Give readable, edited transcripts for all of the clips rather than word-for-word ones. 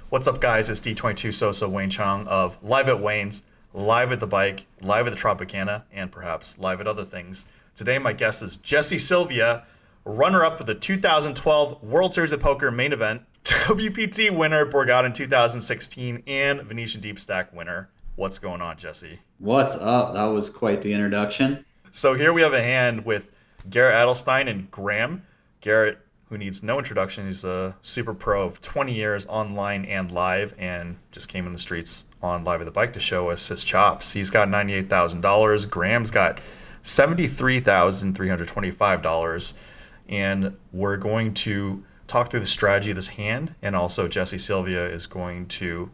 What's up, guys? It's D22-soso Wayne Chong of Live at Wayne's, Live at the Bike, Live at the Tropicana, and perhaps live at other things. Today, my guest is Sylvia, runner-up for the 2012 World Series of Poker main event, WPT winner Borgata in 2016, and Venetian Deep Stack winner. What's going on, Jesse? What's up? That was quite the introduction. So here we have a hand with Garrett Adelstein and Graham. Garrett, who needs no introduction, he's a super pro of 20 years online and live, and just came in the streets on Live at the Bike to show us his chops. He's got $98,000. Graham's got $73,325. And we're going to talk through the strategy of this hand, and also Sylvia is going to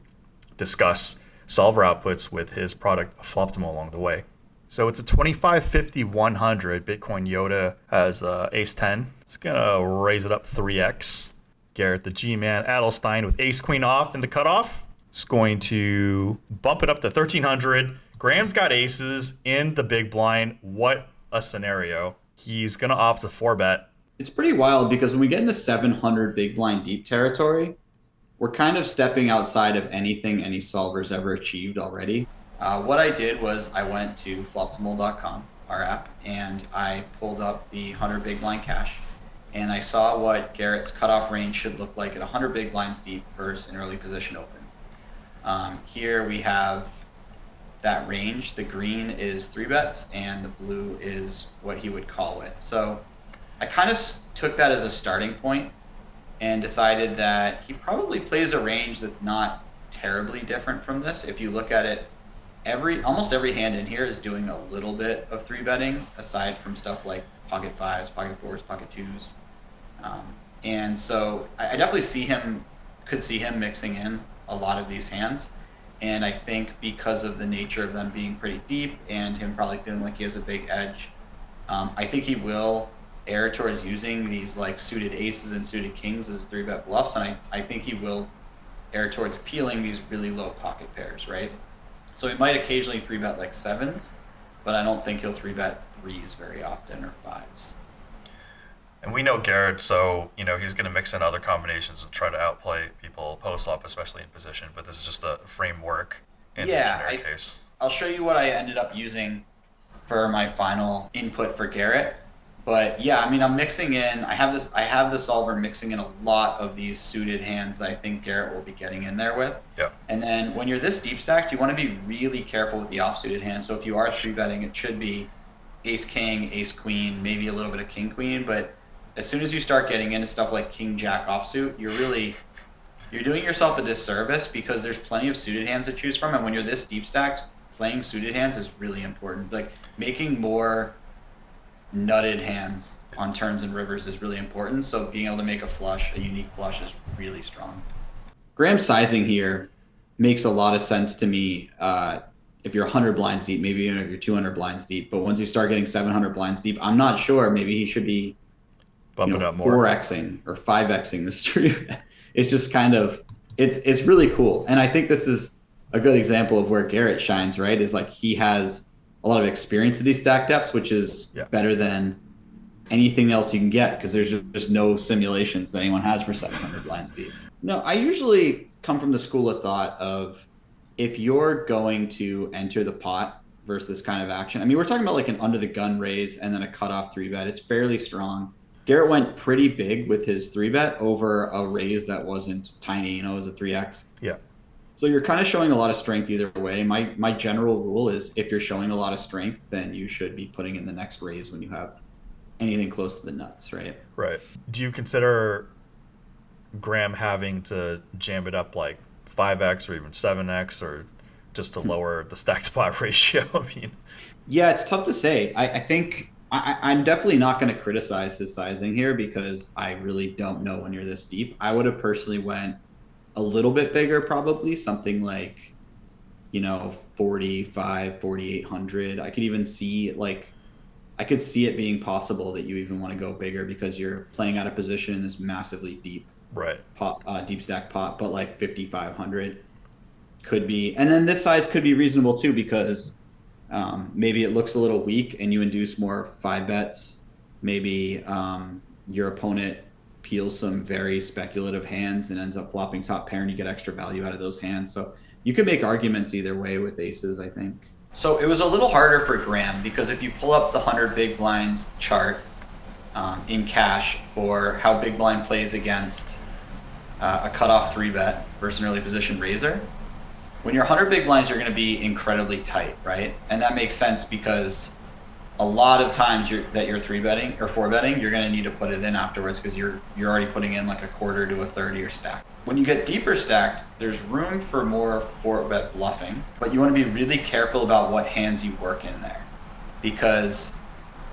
discuss solver outputs with his product Floptimal along the way. So it's a 25, 50, 100. Bitcoin Yoda has ace 10. It's going to raise it up 3x. Garrett, the G-Man, Adelstein with ace queen off in the cutoff. It's going to bump it up to 1300. Graham's got aces in the big blind. What a scenario. He's going to opt to 4-bet. It's pretty wild because when we get into 700 big blind deep territory, we're kind of stepping outside of anything any solver's ever achieved already. What I did was I went to floptimal.com, our app, and I pulled up the 100 big blind cash, and I saw what Garrett's cutoff range should look like at 100 big blinds deep versus an early position open. Here we have that range. The green is 3-bets, and the blue is what he would call with. So I kind of took that as a starting point and decided that he probably plays a range that's not terribly different from this. If you look at it, almost every hand in here is doing a little bit of 3-betting, aside from stuff like pocket fives, pocket fours, pocket twos. And so I definitely could see him mixing in a lot of these hands. And I think because of the nature of them being pretty deep and him probably feeling like he has a big edge, I think he will err towards using these like suited aces and suited kings as 3-bet bluffs. And I think he will err towards peeling these really low pocket pairs, right? So he might occasionally 3-bet like sevens, but I don't think he'll 3-bet threes very often or fives. And we know Garrett, so he's going to mix in other combinations and try to outplay people post-flop, especially in position. But this is just a framework in the generic case. I'll show you what I ended up using for my final input for Garrett. But yeah, I mean, I'm mixing in. I have the solver mixing in a lot of these suited hands that I think Garrett will be getting in there with. Yeah. And then when you're this deep stacked, you want to be really careful with the off-suited hands. So if you are 3-betting, it should be ace king, ace queen, maybe a little bit of king queen. But as soon as you start getting into stuff like king jack offsuit, you're doing yourself a disservice because there's plenty of suited hands to choose from. And when you're this deep stacked, playing suited hands is really important. Like making more nutted hands on turns and rivers is really important. So being able to make a unique flush is really strong. Graham's sizing here makes a lot of sense to me. If you're 100 blinds deep, maybe even if you're 200 blinds deep, but once you start getting 700 blinds deep, I'm not sure. Maybe he should be bumping up more, 4xing or 5xing the street. It's just kind of, it's really cool. And I think this is a good example of where Garrett shines, right? Is like he has a lot of experience at these stack depths, which is better than anything else you can get because there's just no simulations that anyone has for 700 blinds deep. No, I usually come from the school of thought of if you're going to enter the pot versus this kind of action. I mean, we're talking about like an under the gun raise and then a cutoff 3-bet. It's fairly strong. Garrett went pretty big with his 3-bet over a raise that wasn't tiny, it was a 3x. Yeah. So you're kind of showing a lot of strength either way. My general rule is if you're showing a lot of strength, then you should be putting in the next raise when you have anything close to the nuts, right? Right. Do you consider Graham having to jam it up like 5x or even 7x or just to lower the stack to pot ratio? I mean, yeah, it's tough to say. I think I'm definitely not going to criticize his sizing here because I really don't know when you're this deep. I would have personally went a little bit bigger, probably something like 45, 4800. I could even see I could see it being possible that you even want to go bigger because you're playing out of position in this massively deep pot, deep stack pot, but like 5500 could be. And then this size could be reasonable too because maybe it looks a little weak and you induce more 5-bets. Maybe your opponent peels some very speculative hands and ends up flopping top pair, and you get extra value out of those hands. So you could make arguments either way with aces, I think. So it was a little harder for Graham because if you pull up the 100 big blinds chart in cash for how big blind plays against a cutoff 3-bet versus an early position raiser, when you're 100 big blinds, you're going to be incredibly tight, right? And that makes sense because a lot of times that you're 3-betting or 4-betting, you're going to need to put it in afterwards because you're already putting in like a quarter to a third of your stack. When you get deeper stacked, there's room for more 4-bet bluffing, but you want to be really careful about what hands you work in there because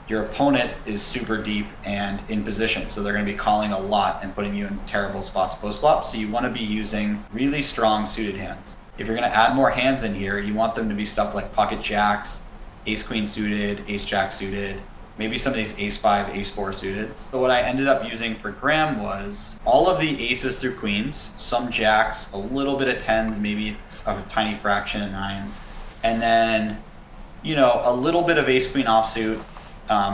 your opponent is super deep and in position, so they're going to be calling a lot and putting you in terrible spots post-flop, so you want to be using really strong suited hands. If you're going to add more hands in here, you want them to be stuff like pocket jacks, ace-queen suited, ace-jack suited, maybe some of these ace-5, ace-4 suited. So what I ended up using for Graham was all of the aces through queens, some jacks, a little bit of tens, maybe a tiny fraction of nines, and then, you know, a little bit of ace-queen offsuit,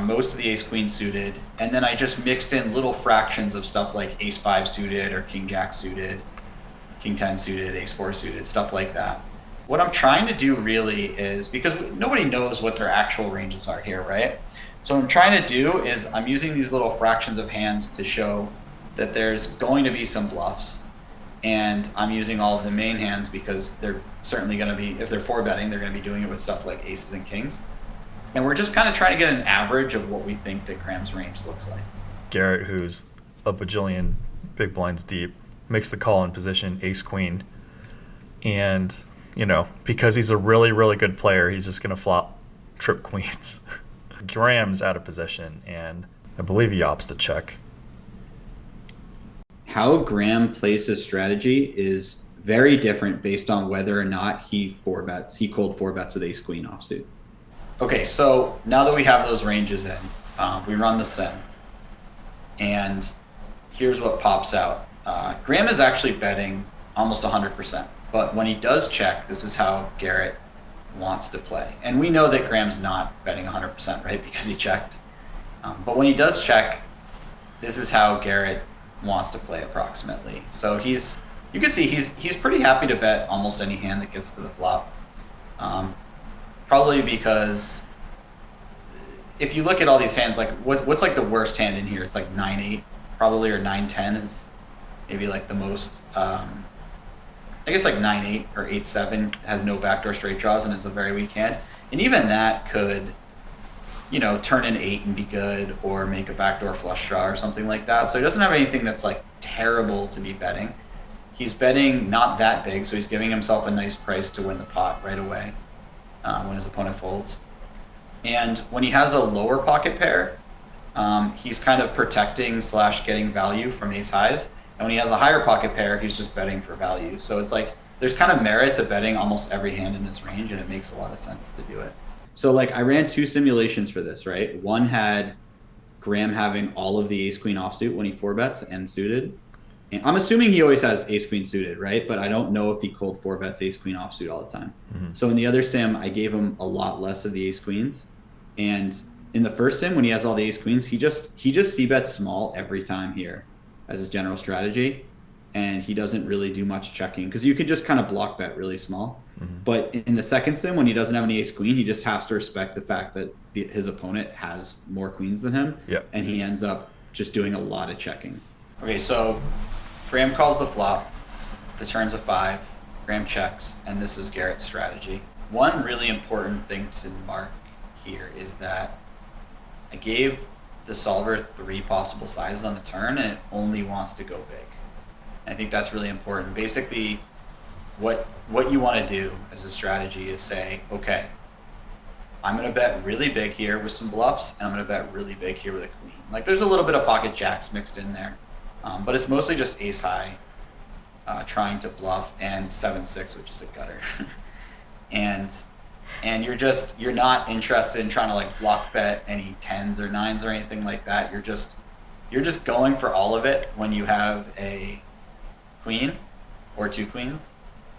most of the ace-queen suited, and then I just mixed in little fractions of stuff like ace-5 suited or king-jack suited, king-10 suited, ace-4 suited, stuff like that. What I'm trying to do really is, because nobody knows what their actual ranges are here, right? So what I'm trying to do is I'm using these little fractions of hands to show that there's going to be some bluffs, and I'm using all of the main hands because they're certainly going to be, if they're 4-betting, they're going to be doing it with stuff like aces and kings. And we're just kind of trying to get an average of what we think that Graham's range looks like. Garrett, who's a bajillion big blinds deep, makes the call in position ace-queen. And, you know, because he's a really, really good player, he's just going to flop trip queens. Graham's out of position, and I believe he opts to check. How Graham plays his strategy is very different based on whether or not he cold 4-bets with ace-queen offsuit. Okay, so now that we have those ranges in, we run the sim, and here's what pops out. Graham is actually betting almost 100%, but when he does check, this is how Garrett wants to play. And we know that Graham's not betting 100%, right, because he checked. But when he does check, this is how Garrett wants to play approximately. So you can see he's pretty happy to bet almost any hand that gets to the flop. Probably because if you look at all these hands, like what's like the worst hand in here? It's like 9-8 probably, or 9-10 is maybe like the most. I guess like 9-8 or 8-7 has no backdoor straight draws and is a very weak hand. And even that could, you know, turn an 8 and be good, or make a backdoor flush draw or something like that. So he doesn't have anything that's like terrible to be betting. He's betting not that big, so he's giving himself a nice price to win the pot right away when his opponent folds. And when he has a lower pocket pair, he's kind of protecting / getting value from ace highs. And when he has a higher pocket pair, he's just betting for value. So it's like there's kind of merit to betting almost every hand in his range, and it makes a lot of sense to do it. So like I ran 2 simulations for this, right? One had Graham having all of the ace-queen offsuit when he 4-bets and suited. And I'm assuming he always has ace-queen suited, right? But I don't know if he cold 4-bets ace-queen offsuit all the time. Mm-hmm. So in the other sim, I gave him a lot less of the ace-queens. And in the first sim, when he has all the ace-queens, he just c-bets small every time here as his general strategy. And he doesn't really do much checking because you could just kind of block bet really small. Mm-hmm. But in the second sim, when he doesn't have any ace-queen, he just has to respect the fact that his opponent has more queens than him. Yep. And he ends up just doing a lot of checking. Okay, so Graham calls the flop, the turn's a 5, Graham checks, and this is Garrett's strategy. One really important thing to mark here is that I gave the solver 3 possible sizes on the turn, and it only wants to go big. I think that's really important. Basically, what you want to do as a strategy is say, okay, I'm going to bet really big here with some bluffs, and I'm going to bet really big here with a queen. Like there's a little bit of pocket jacks mixed in there, but it's mostly just ace high trying to bluff, and 7-6, which is a gutter. and you're not interested in trying to like block bet any 10s or 9s or anything like that. You're just going for all of it when you have a queen or 2 queens,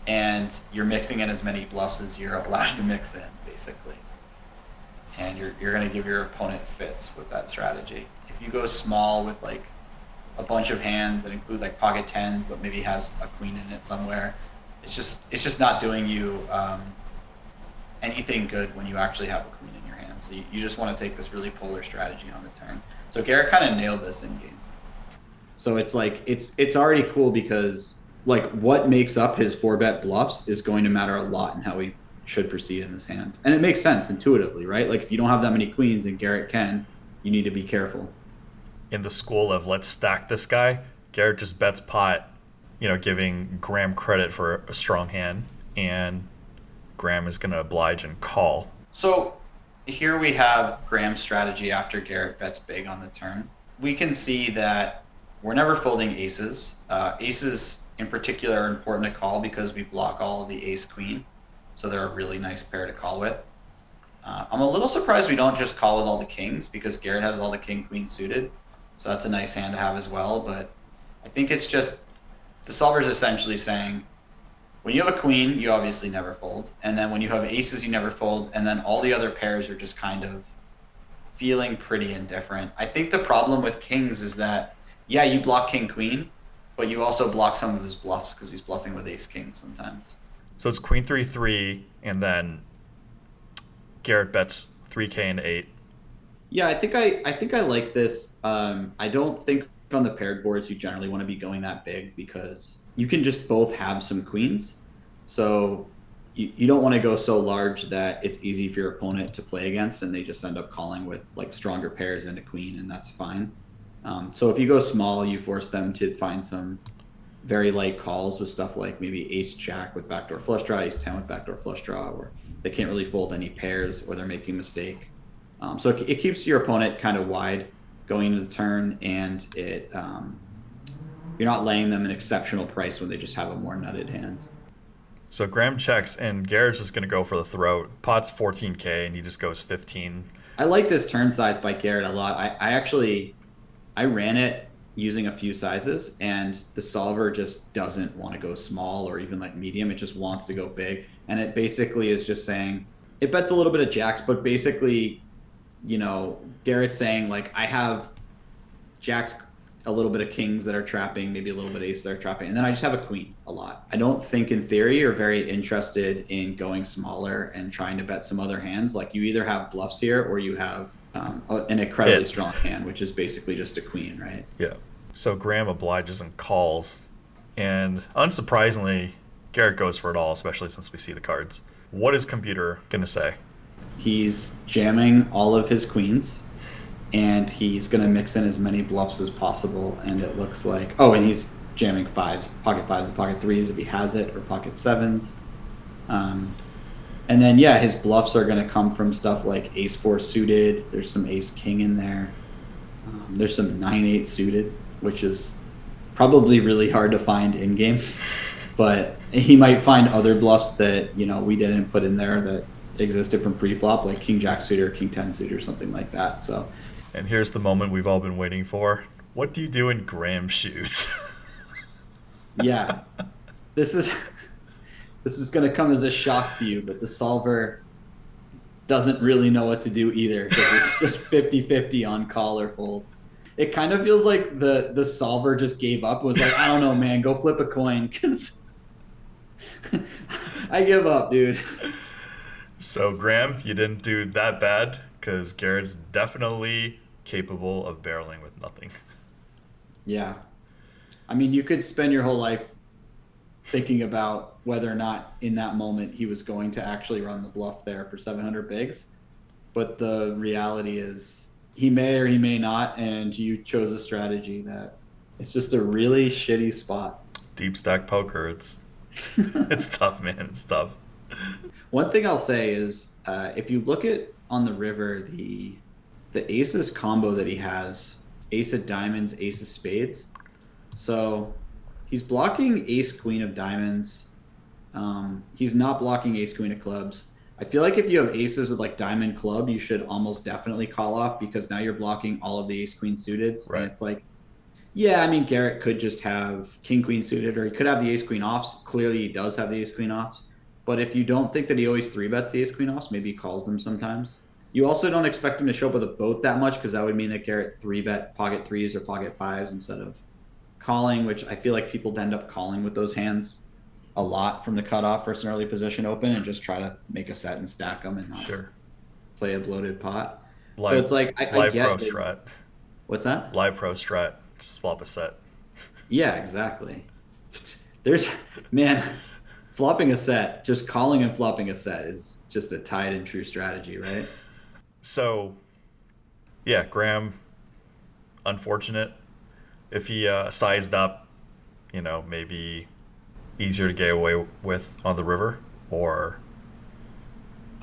and you're mixing in as many bluffs as you're allowed to mix in, basically. And you're going to give your opponent fits with that strategy. If you go small with like a bunch of hands that include like pocket tens, but maybe has a queen in it somewhere. It's just not doing you anything good when you actually have a queen in your hand. So you just want to take this really polar strategy on the turn. So Garrett kind of nailed this in game. So it's like it's already cool because like what makes up his 4-bet bluffs is going to matter a lot in how he should proceed in this hand. And it makes sense intuitively, right? Like if you don't have that many queens and Garrett can, you need to be careful. In the school of let's stack this guy, Garrett just bets pot, giving Graham credit for a strong hand, and Graham is going to oblige and call. So here we have Graham's strategy after Garrett bets big on the turn. We can see that we're never folding aces. Aces in particular are important to call because we block all of the ace-queen. So they're a really nice pair to call with. I'm a little surprised we don't just call with all the kings because Garrett has all the king-queen suited. So that's a nice hand to have as well. But I think it's just the solver's essentially saying, when you have a queen, you obviously never fold. And then when you have aces, you never fold. And then all the other pairs are just kind of feeling pretty indifferent. I think the problem with kings is that, yeah, you block king-queen, but you also block some of his bluffs because he's bluffing with ace-king sometimes. So it's queen 3-3, and then Garrett bets 3K and 8. Yeah, I think I like this. I don't think on the paired boards you generally want to be going that big because you can just both have some queens. So you don't want to go so large that it's easy for your opponent to play against and they just end up calling with like stronger pairs and a queen, and that's fine. So if you go small, you force them to find some very light calls with stuff like maybe ace-jack with backdoor flush draw, ace-10 with backdoor flush draw, or they can't really fold any pairs or they're making a mistake. So it keeps your opponent kind of wide going into the turn, and you're not laying them an exceptional price when they just have a more nutted hand. So Graham checks, and Garrett's just going to go for the throat. Pot's 14K, and he just goes 15. I like this turn size by Garrett a lot. I ran it using a few sizes, and the solver just doesn't want to go small or even like medium. It just wants to go big. And it basically is just saying, it bets a little bit of jacks, but basically, Garrett's saying like, I have jacks, a little bit of kings that are trapping, maybe a little bit of ace that are trapping, and then I just have a queen a lot. I don't think in theory you're very interested in going smaller and trying to bet some other hands. Like you either have bluffs here or you have an incredibly strong hand, which is basically just a queen, right? Yeah. So Graham obliges and calls, and unsurprisingly, Garrett goes for it all, especially since we see the cards. What is computer going to say? He's jamming all of his queens, and he's going to mix in as many bluffs as possible. And it looks like, and he's jamming fives, pocket fives and pocket threes if he has it, or pocket sevens. And then, yeah, his bluffs are going to come from stuff like ace-4 suited. There's some ace-king in there. There's some 9-8 suited, which is probably really hard to find in-game. But he might find other bluffs that, we didn't put in there that existed from pre-flop, like king-jack suited or king-10 suited or something like that. So. And here's the moment we've all been waiting for. What do you do in Graham's shoes? Yeah. This is going to come as a shock to you, but the solver doesn't really know what to do either because it's just 50-50 on call or fold. It kind of feels like the solver just gave up. It was like, I don't know, man, go flip a coin because I give up, dude. So, Graham, you didn't do that bad because Garrett's definitely capable of barreling with nothing. Yeah. I mean, you could spend your whole life thinking about whether or not in that moment he was going to actually run the bluff there for 700 bigs. But the reality is he may or he may not, and you chose a strategy that it's just a really shitty spot. Deep stack poker, it's tough, man. It's tough. One thing I'll say is if you look at on the river, the aces combo that he has, ace of diamonds, ace of spades. So he's blocking ace queen of diamonds. He's not blocking ace queen of clubs. I feel like if you have aces with like diamond club, you should almost definitely call off because now you're blocking all of the ace queen suiteds. Right. And it's like, yeah, I mean, Garrett could just have king queen suited, or he could have the ace queen offs. Clearly he does have the ace queen offs. But if you don't think that he always 3-bets the ace queen offs, maybe he calls them sometimes. You also don't expect him to show up with a boat that much because that would mean that Garrett three bet pocket threes or pocket fives instead of calling, which I feel like people end up calling with those hands a lot from the cutoff versus an early position open and just try to make a set and stack them and not Sure. play a bloated pot. Live, So it's like I live get pro his, strat. what's that? Live pro strat. Just swap a set. Yeah, exactly. There's man, flopping a set, just calling and flopping a set is just a tied and true strategy, right? So, yeah, Graham, unfortunate. If he sized up, maybe easier to get away with on the river, or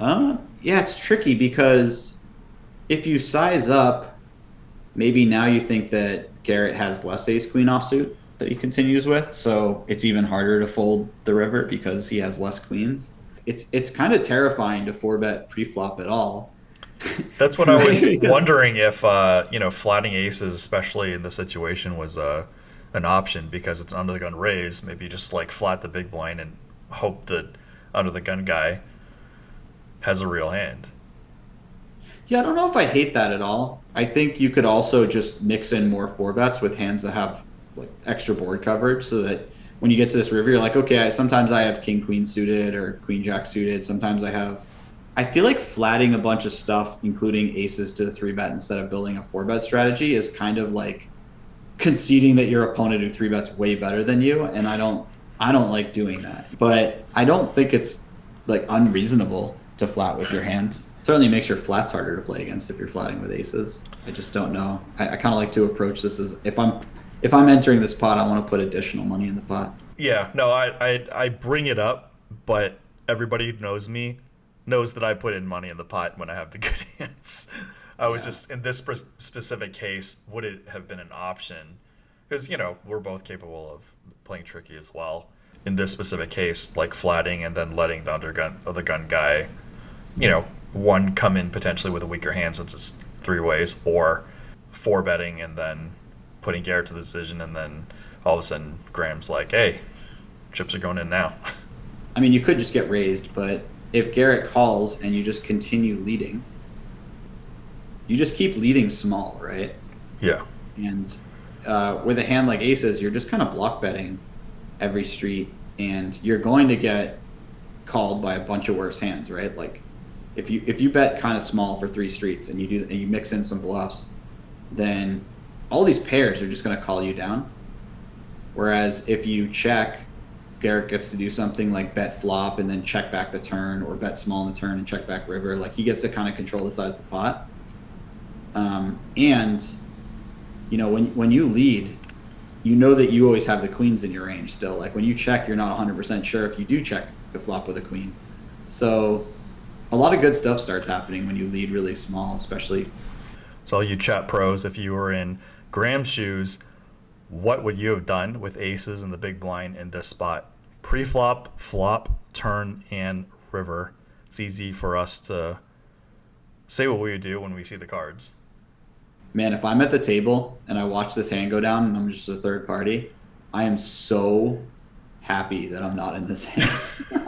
Yeah, it's tricky because if you size up, maybe now you think that Garrett has less ace queen offsuit that he continues with, so it's even harder to fold the river because he has less queens. It's kind of terrifying to four bet pre-flop at all. that's what I was Because wondering if flatting aces, especially in this situation, was an option because it's under the gun raise. Maybe just like flat the big blind and hope that under the gun guy has a real hand. yeah, I don't know if I hate that at all. I think you could also just mix in more four bets with hands that have like extra board coverage so that when you get to this river, you're like, okay, sometimes I have king queen suited or queen jack suited. Sometimes I feel like flatting a bunch of stuff, including aces to the three bet instead of building a four bet strategy is kind of like conceding that your opponent who three bets way better than you. And I don't like doing that, but I don't think it's like unreasonable to flat with your hand. Certainly makes your flats harder to play against if you're flatting with aces. I just don't know. I kind of like to approach this as if I'm entering this pot, I want to put additional money in the pot. Yeah, no, I bring it up, but everybody who knows me knows that I put in money in the pot when I have the good hands. I was just, in this specific case, would it have been an option? Because, we're both capable of playing tricky as well. In this specific case, like flatting and then letting the gun guy, one come in potentially with a weaker hand since it's three ways, or four betting and then putting Garrett to the decision, and then all of a sudden Graham's like, hey, chips are going in now. I mean, you could just get raised, but if Garrett calls and you just continue leading, you just keep leading small, right? Yeah. And with a hand like aces, you're just kind of block betting every street, and you're going to get called by a bunch of worse hands, right? Like if you bet kind of small for three streets and you mix in some bluffs, then all these pairs are just going to call you down. Whereas if you check, Garrett gets to do something like bet flop and then check back the turn, or bet small in the turn and check back river. Like he gets to kind of control the size of the pot. And when you lead, you know that you always have the queens in your range still. Like when you check, you're not 100% sure if you do check the flop with a queen. So a lot of good stuff starts happening when you lead really small, especially. So all you chat pros, if you were in Graham's shoes, what would you have done with aces in the big blind in this spot? Pre-flop, flop, turn, and river. It's easy for us to say what we would do when we see the cards. Man, if I'm at the table and I watch this hand go down and I'm just a third party, I am so happy that I'm not in this hand.